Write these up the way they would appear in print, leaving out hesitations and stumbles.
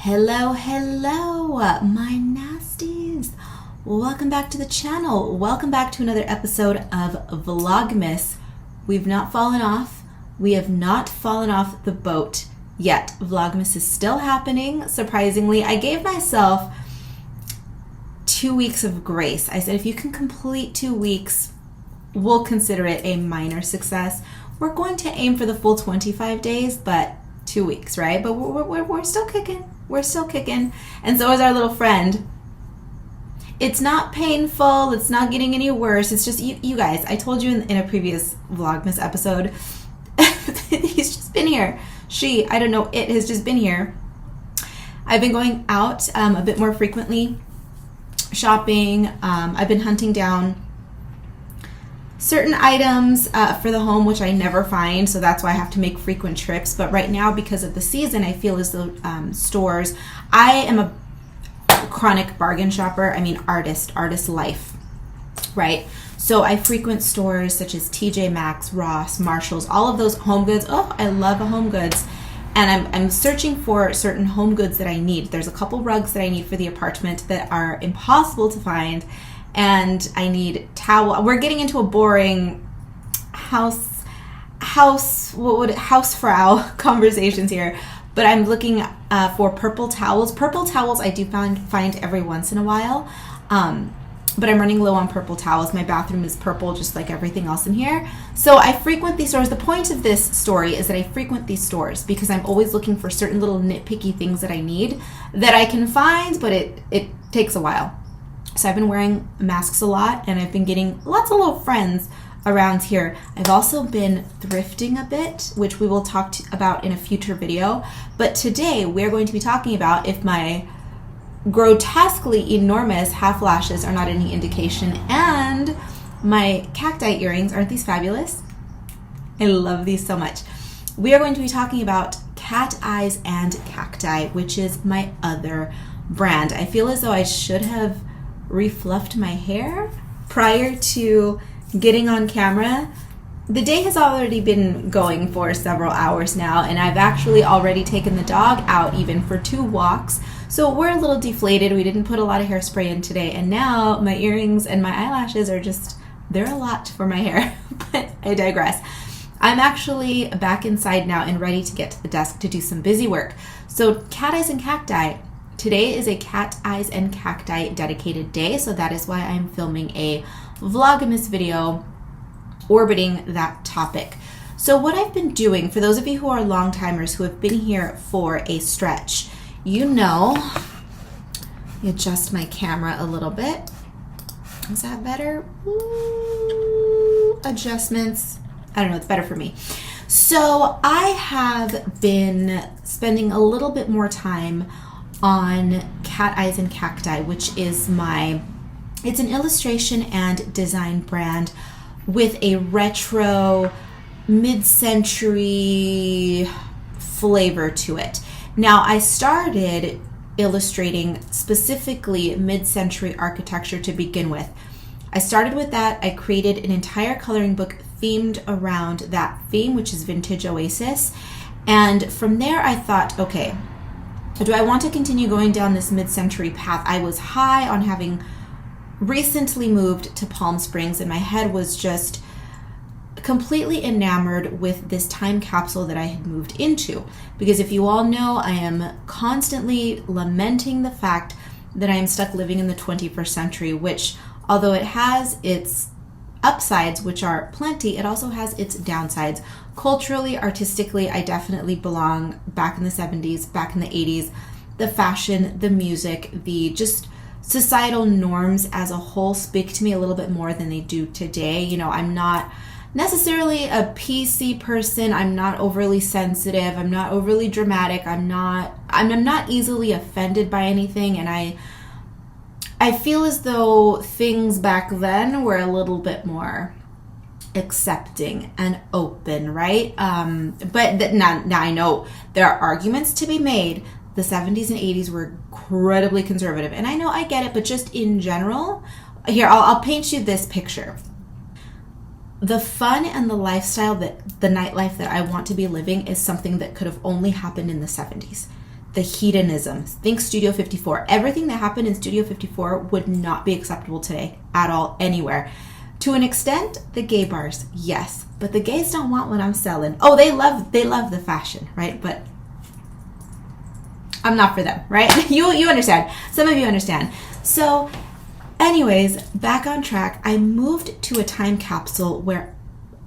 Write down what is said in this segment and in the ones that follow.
Hello, my nasties. Welcome back to the channel. Welcome back to another episode of Vlogmas. We've not fallen off. We have not fallen off the boat yet. Vlogmas is still happening, surprisingly. I gave myself 2 weeks of grace. I said, if you can complete 2 weeks, we'll consider it a minor success. We're going to aim for the full 25 days, but 2 weeks, right? But we're still kicking. We're still kicking. And so is our little friend. It's not painful. It's not getting any worse. It's just, you guys, I told you in a previous Vlogmas episode, he's just been here. I don't know, it has just been here. I've been going out a bit more frequently, shopping. I've been hunting down certain items for the home, which I never find, so that's why I have to make frequent trips. But right now, because of the season, I feel as though stores, I am a chronic bargain shopper. I mean, artist life, right? So I frequent stores such as TJ Maxx, Ross, Marshalls, all of those home goods. Oh, I love home goods. And I'm searching for certain home goods that I need. There's a couple rugs that I need for the apartment that are impossible to find. And I need towel. We're getting into a boring housefrau conversations here, but I'm looking for purple towels. Purple towels I do find every once in a while, but I'm running low on purple towels. My bathroom is purple, just like everything else in here. So I frequent these stores. The point of this story is that I frequent these stores because I'm always looking for certain little nitpicky things that I need that I can find, but it takes a while. So I've been wearing masks a lot, and I've been getting lots of little friends around here. I've also been thrifting a bit, which we will talk about in a future video. But today we're going to be talking about, if my grotesquely enormous half lashes are not any indication, and my cacti earrings, aren't these fabulous? I love these so much. We are going to be talking about Cat Eyes and Cacti, which is my other brand. I feel as though I should have refluffed my hair prior to getting on camera. The day has already been going for several hours now, and I've actually already taken the dog out even for 2 walks. So we're a little deflated. We didn't put a lot of hairspray in today, and now my earrings and my eyelashes are just, they're a lot for my hair, but I digress. I'm actually back inside now and ready to get to the desk to do some busy work. So Cat Eyes and Cacti. Today is a Cat Eyes and Cacti dedicated day, so that is why I'm filming a Vlogmas video orbiting that topic. So what I've been doing, for those of you who are long timers who have been here for a stretch, you know, let me adjust my camera a little bit. Is that better? Ooh, adjustments. I don't know, it's better for me. So I have been spending a little bit more time on Cat Eyes and Cacti, which is it's an illustration and design brand with a retro mid-century flavor to it. Now, I started illustrating specifically mid-century architecture to begin with. I started with that. I created an entire coloring book themed around that theme, which is Vintage Oasis. And from there, I thought, okay, do I want to continue going down this mid-century path? I was high on having recently moved to Palm Springs, and my head was just completely enamored with this time capsule that I had moved into. Because if you all know, I am constantly lamenting the fact that I am stuck living in the 21st century, which, although it has its upsides, which are plenty, it also has its downsides. Culturally, artistically, I definitely belong back in the 70s, back in the 80s. The fashion, the music, the just societal norms as a whole speak to me a little bit more than they do today. You know, I'm not necessarily a PC person. I'm not overly sensitive. I'm not overly dramatic. I'm not easily offended by anything, and I feel as though things back then were a little bit more accepting and open, right? But now I know there are arguments to be made. The 70s and 80s were incredibly conservative, and I know, I get it, but just in general, here, I'll paint you this picture. The fun and the lifestyle, that the nightlife that I want to be living, is something that could have only happened in the 70s. the hedonism. Think Studio 54. Everything that happened in Studio 54 would not be acceptable today at all, anywhere. To an extent, the gay bars, yes. But the gays don't want what I'm selling. Oh, they love the fashion, right? But I'm not for them, right? You understand. Some of you understand. So anyways, back on track, I moved to a time capsule where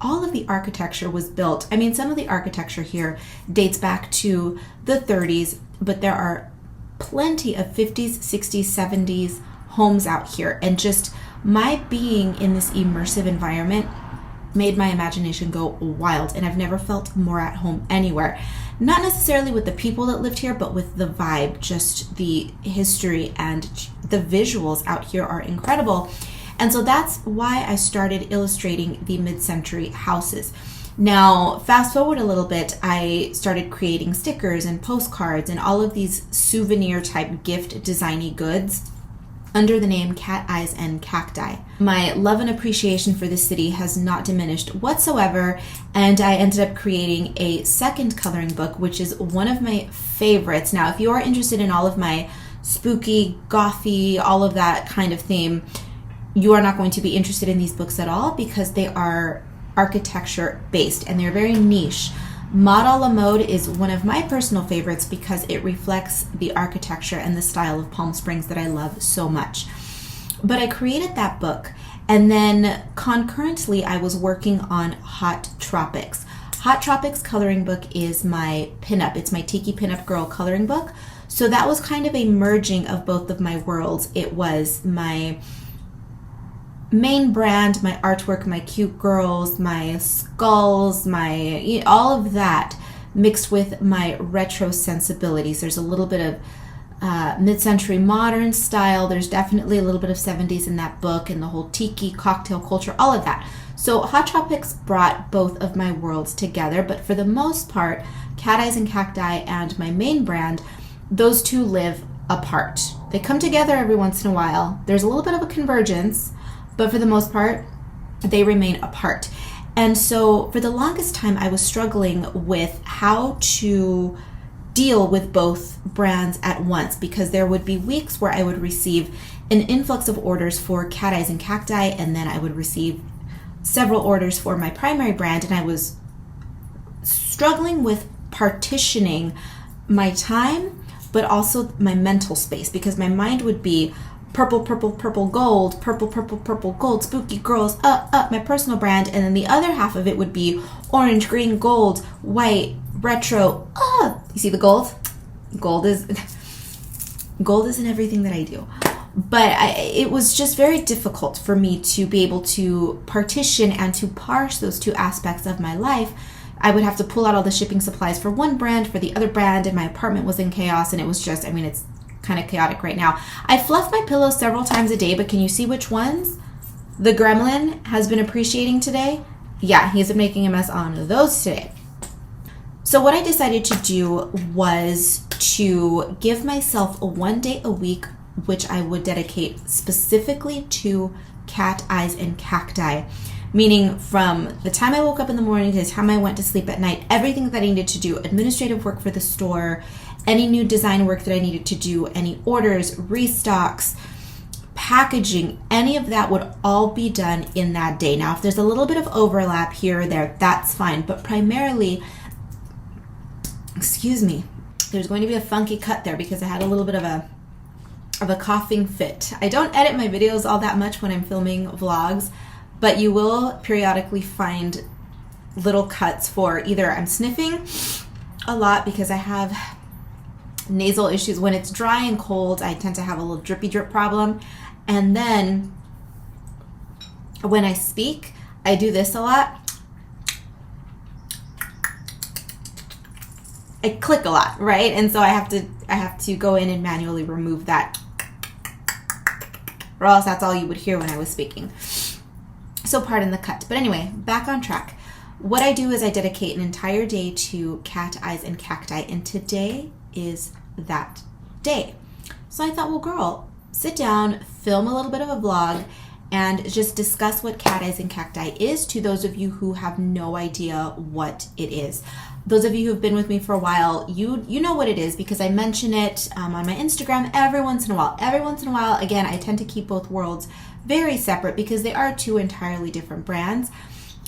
all of the architecture was built. I mean, some of the architecture here dates back to the 30s, but there are plenty of 50s, 60s, 70s homes out here. And just my being in this immersive environment made my imagination go wild. And I've never felt more at home anywhere. Not necessarily with the people that lived here, but with the vibe, just the history and the visuals out here are incredible. And so that's why I started illustrating the mid-century houses. Now, fast forward a little bit, I started creating stickers and postcards and all of these souvenir type gift designy goods under the name Cat Eyes and Cacti. My love and appreciation for this city has not diminished whatsoever, and I ended up creating a second coloring book, which is one of my favorites. Now, if you are interested in all of my spooky, gothy, all of that kind of theme, you are not going to be interested in these books at all because they are architecture based and they're very niche. Mod a la Mode is one of my personal favorites because it reflects the architecture and the style of Palm Springs that I love so much. But I created that book, and then concurrently I was working on Hot Tropics. Hot Tropics coloring book is my pinup. It's my Tiki Pinup Girl coloring book. So that was kind of a merging of both of my worlds. It was my main brand, my artwork, my cute girls, my skulls, my all of that mixed with my retro sensibilities. There's a little bit of mid-century modern style. There's definitely a little bit of 70s in that book and the whole tiki cocktail culture, all of that. So Hot Tropics brought both of my worlds together, but for the most part, Cat Eyes and Cacti and my main brand, those two live apart. They come together every once in a while. There's a little bit of a convergence, but for the most part, they remain apart. And so for the longest time, I was struggling with how to deal with both brands at once, because there would be weeks where I would receive an influx of orders for Cat Eyes and Cacti, and then I would receive several orders for my primary brand, and I was struggling with partitioning my time, but also my mental space, because my mind would be purple, purple, purple, gold, purple, purple, purple, gold, spooky girls, my personal brand. And then the other half of it would be orange, green, gold, white, retro. You see the gold? Gold is in everything that I do. But it was just very difficult for me to be able to partition and to parse those two aspects of my life. I would have to pull out all the shipping supplies for one brand, for the other brand, and my apartment was in chaos, and it was just, it's kind of chaotic right now. I fluff my pillows several times a day, but can you see which ones the gremlin has been appreciating today? Yeah, he's been making a mess on those today. So what I decided to do was to give myself one day a week, which I would dedicate specifically to Cat Eyes and Cacti. Meaning from the time I woke up in the morning to the time I went to sleep at night, everything that I needed to do, administrative work for the store, any new design work that I needed to do, any orders, restocks, packaging, any of that would all be done in that day. Now, if there's a little bit of overlap here or there, that's fine. But primarily, there's going to be a funky cut there because I had a little bit of a coughing fit. I don't edit my videos all that much when I'm filming vlogs, but you will periodically find little cuts for either I'm sniffing a lot because I have nasal issues. When it's dry and cold, I tend to have a little drippy drip problem. And then when I speak, I do this a lot. I click a lot, right? And so I have to go in and manually remove that, or else that's all you would hear when I was speaking. So pardon the cut. But anyway, back on track. What I do is I dedicate an entire day to Cat Eyes and Cacti, and today is that day. So I thought, well, girl, sit down, film a little bit of a vlog, and just discuss what Cat Eyes and Cacti is to those of you who have no idea what it is. those of you who've been with me for a while, you know what it is because I mention it on my Instagram every once in a while. Every once in a while, again, I tend to keep both worlds very separate because they are two entirely different brands.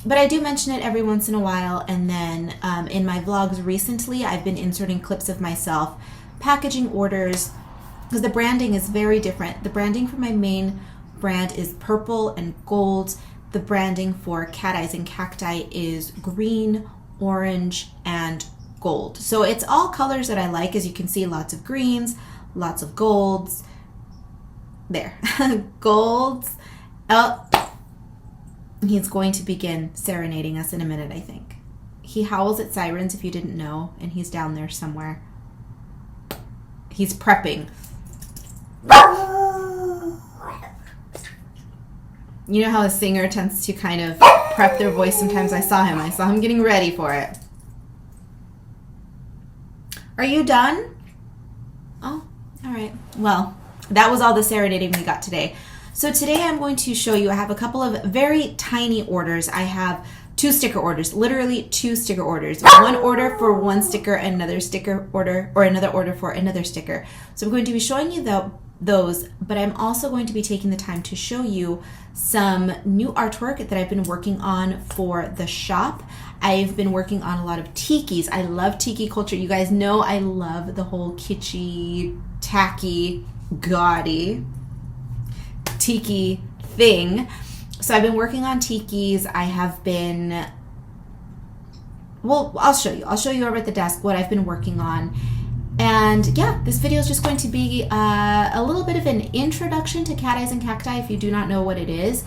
But I do mention it every once in a while, and then in my vlogs recently, I've been inserting clips of myself packaging orders because the branding is very different. The branding for my main brand is purple and gold. The branding for Cat Eyes and Cacti is green, orange, and gold. So it's all colors that I like. As you can see, lots of greens, lots of golds. There, golds. Oh, he's going to begin serenading us in a minute, I think. He howls at sirens, if you didn't know, and he's down there somewhere. He's prepping. You know how a singer tends to kind of prep their voice sometimes? I saw him getting ready for it. Are you done? Oh, all right. Well, that was all the serenading we got today. So today I'm going to show you, I have a couple of very tiny orders. I have 2 sticker orders, literally 2 sticker orders. One order for one sticker, another sticker order, or another order for another sticker. So I'm going to be showing you those, but I'm also going to be taking the time to show you some new artwork that I've been working on for the shop. I've been working on a lot of tikis. I love tiki culture. You guys know I love the whole kitschy, tacky, gaudy tiki thing. So I've been working on tikis. I have been, well, I'll show you. I'll show you over at the desk what I've been working on. And yeah, this video is just going to be a little bit of an introduction to Cat Eyes and Cacti if you do not know what it is.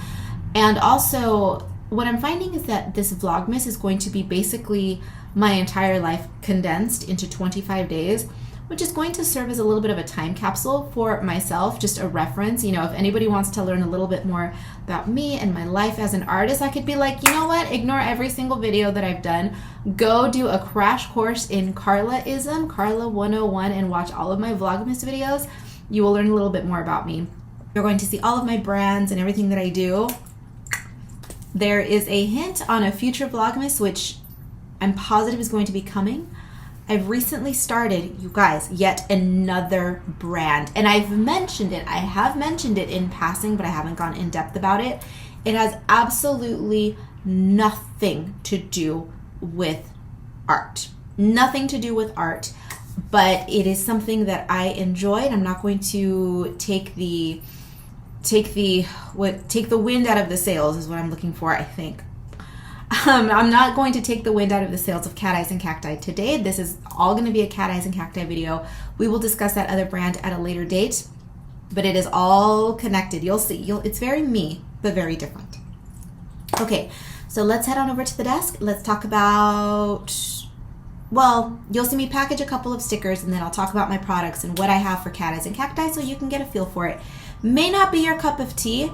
And also, what I'm finding is that this vlogmas is going to be basically my entire life condensed into 25 days, which is going to serve as a little bit of a time capsule for myself, just a reference. You know, if anybody wants to learn a little bit more about me and my life as an artist, I could be like, you know what, ignore every single video that I've done, go do a crash course in Karlaism, Karla 101, and watch all of my vlogmas videos. You will learn a little bit more about me. You're going to see all of my brands and everything that I do. There is a hint on a future vlogmas, which I'm positive is going to be coming. I've recently started, you guys, yet another brand. And I've mentioned it. I have mentioned it in passing, but I haven't gone in depth about it. It has absolutely nothing to do with art. Nothing to do with art, but it is something that I enjoy, and I'm not going to take the wind out of the sails is what I'm looking for, I think. I'm not going to take the wind out of the sails of Cat Eyes and Cacti today. This is all going to be a Cat Eyes and Cacti video. We will discuss that other brand at a later date, but it is all connected. You'll see. It's very me, but very different. Okay, so let's head on over to the desk. Let's talk about, well, you'll see me package a couple of stickers, and then I'll talk about my products and what I have for Cat Eyes and Cacti so you can get a feel for it. May not be your cup of tea.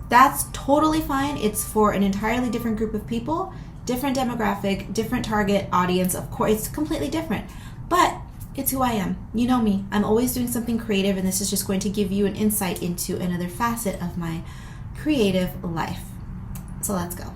That's totally fine. It's for an entirely different group of people, different demographic, different target audience. Of course, it's completely different, but it's who I am. You know me. I'm always doing something creative, and this is just going to give you an insight into another facet of my creative life. So let's go.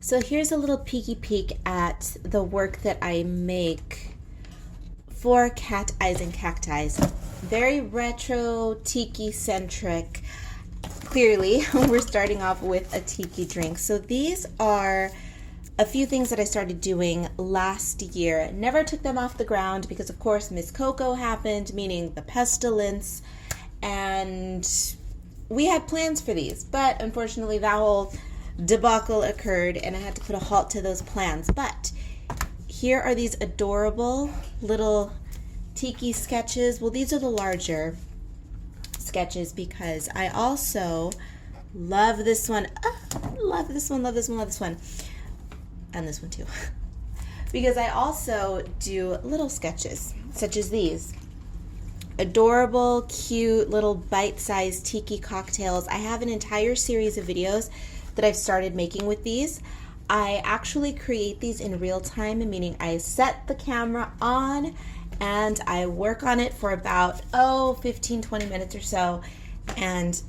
So here's a little peeky peek at the work that I make for Cat Eyes and Cacti. Very retro, tiki-centric. Clearly, we're starting off with a tiki drink. So these are a few things that I started doing last year. Never took them off the ground because, of course, Miss Coco happened, meaning the pestilence, and we had plans for these. But unfortunately, that whole debacle occurred, and I had to put a halt to those plans. But here are these adorable little tiki sketches. Well, these are the larger sketches because I also love this one. Love this one, love this one, love this one. And this one too. Because I also do little sketches such as these. Adorable, cute, little bite-sized tiki cocktails. I have an entire series of videos that I've started making with these. I actually create these in real time, meaning I set the camera on and I work on it for about 15-20 minutes or so, and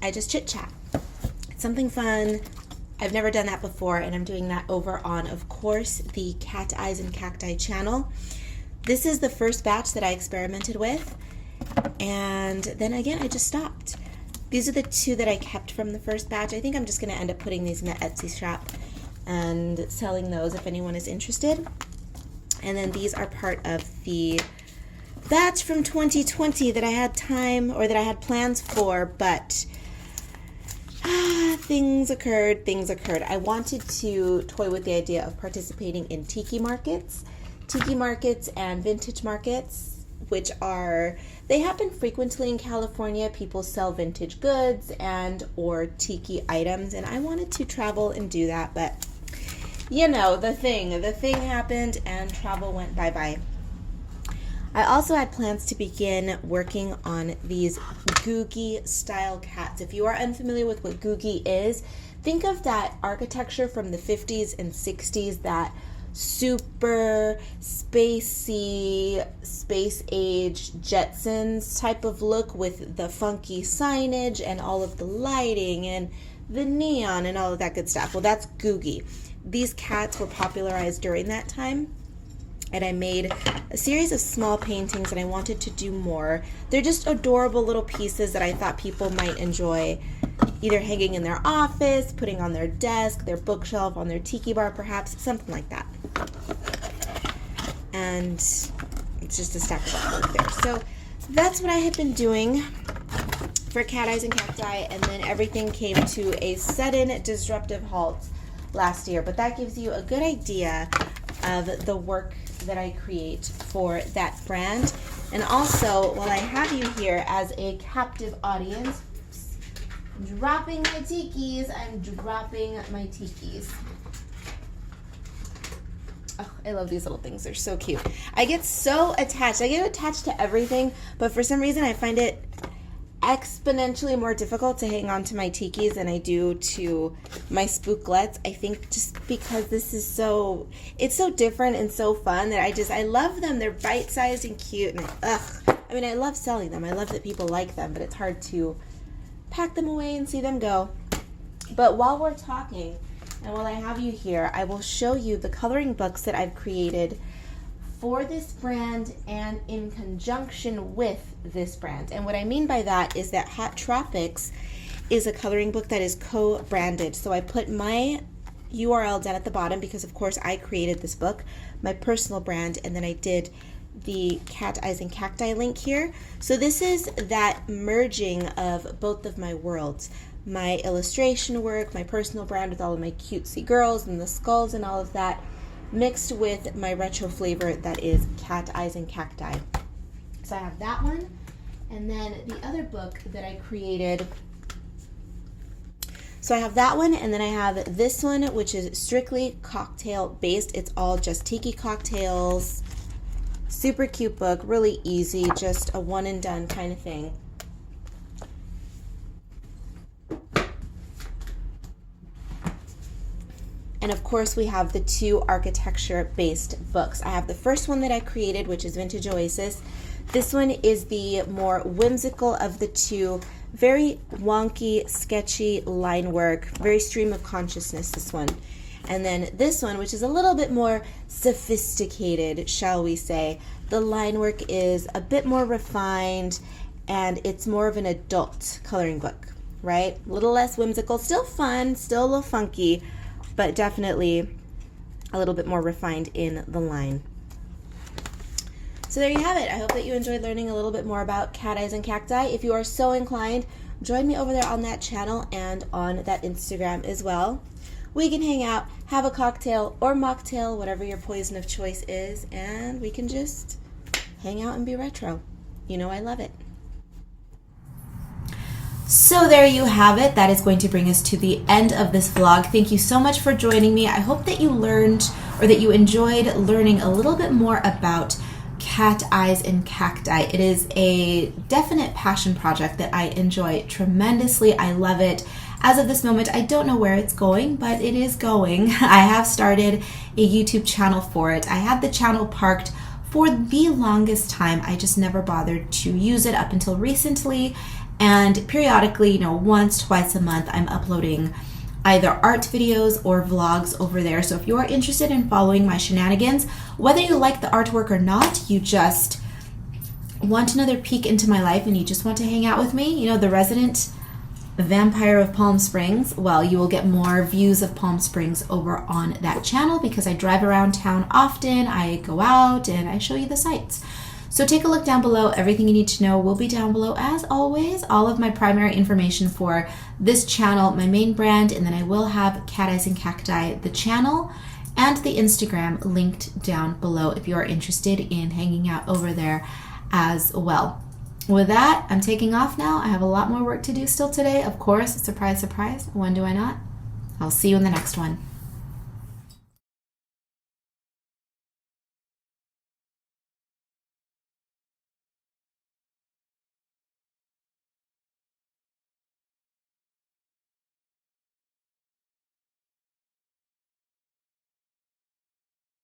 I just chit chat. It's something fun. I've never done that before, and I'm doing that over on, of course, the Cat Eyes and Cacti channel. This is the first batch that I experimented with, and then again I just stopped. These are the two that I kept from the first batch. I think I'm just going to end up putting these in the Etsy shop and selling those if anyone is interested. And then these are part of the batch from 2020 that I had time, or that I had plans for, but things occurred. I wanted to toy with the idea of participating in tiki markets and vintage markets, which they happen frequently in California. People sell vintage goods and or tiki items, and I wanted to travel and do that, but you know, the thing happened and travel went bye-bye. I also had plans to begin working on these Googie style cats. If you are unfamiliar with what Googie is, think of that architecture from the 50s and 60s, that super spacey, space age Jetsons type of look with the funky signage and all of the lighting and the neon and all of that good stuff. Well, that's Googie. These cats were popularized during that time, and I made a series of small paintings, and I wanted to do more. They're just adorable little pieces that I thought people might enjoy, either hanging in their office, putting on their desk, their bookshelf, on their tiki bar perhaps, something like that. And it's just a stack of artwork there. So that's what I had been doing for Cat Eyes and Cacti, and then everything came to a sudden disruptive halt last year. But that gives you a good idea of the work that I create for that brand. And also, while I have you here as a captive audience, I'm dropping my tikis. Oh, I love these little things. They're so cute. I get so attached. I get attached to everything, but for some reason I find it exponentially more difficult to hang on to my tikis than I do to my spooklets. I think just because it's so different and so fun that I love them. They're bite-sized and cute, and I love selling them. I love that people like them, but it's hard to pack them away and see them go. But while we're talking, and while I have you here, I will show you the coloring books that I've created for this brand and in conjunction with this brand. And what I mean by that is that Hot Tropics is a coloring book that is co-branded. So I put my URL down at the bottom because, of course, I created this book, my personal brand, and then I did the Cat Eyes and Cacti link here. So this is that merging of both of my worlds. My illustration work, my personal brand with all of my cutesy girls and the skulls and all of that, mixed with my retro flavor that is Cat Eyes and Cacti. So I have that one, and then the other book that I created. So I have that one, and then I have this one, which is strictly cocktail based. It's all just tiki cocktails. Super cute book, really easy, just a one and done kind of thing. And of course, we have the two architecture-based books. I have the first one that I created, which is Vintage Oasis. This one is the more whimsical of the two. Very wonky, sketchy line work, very stream of consciousness, this one. And then this one, which is a little bit more sophisticated, shall we say. The line work is a bit more refined, and it's more of an adult coloring book, right? A little less whimsical, still fun, still a little funky, but definitely a little bit more refined in the line. So there you have it. I hope that you enjoyed learning a little bit more about cat eyes and cacti. If you are so inclined, join me over there on that channel and on that Instagram as well. We can hang out, have a cocktail or mocktail, whatever your poison of choice is, and we can just hang out and be retro. You know I love it. So there you have it. That is going to bring us to the end of this vlog. Thank you so much for joining me. I hope that you learned, or that you enjoyed learning a little bit more about cat eyes and cacti. It is a definite passion project that I enjoy tremendously. I love it. As of this moment, I don't know where it's going, but it is going. I have started a YouTube channel for it. I had the channel parked for the longest time. I just never bothered to use it up until recently. And periodically, once, twice a month, I'm uploading either art videos or vlogs over there. So if you are interested in following my shenanigans, whether you like the artwork or not, you just want another peek into my life and you just want to hang out with me, the resident vampire of Palm Springs, well, you will get more views of Palm Springs over on that channel because I drive around town often, I go out, and I show you the sights. So take a look down below. Everything you need to know will be down below as always. All of my primary information for this channel, my main brand, and then I will have Cat Eyes and Cacti, the channel, and the Instagram linked down below if you are interested in hanging out over there as well. With that, I'm taking off now. I have a lot more work to do still today. Of course, surprise, surprise. When do I not? I'll see you in the next one.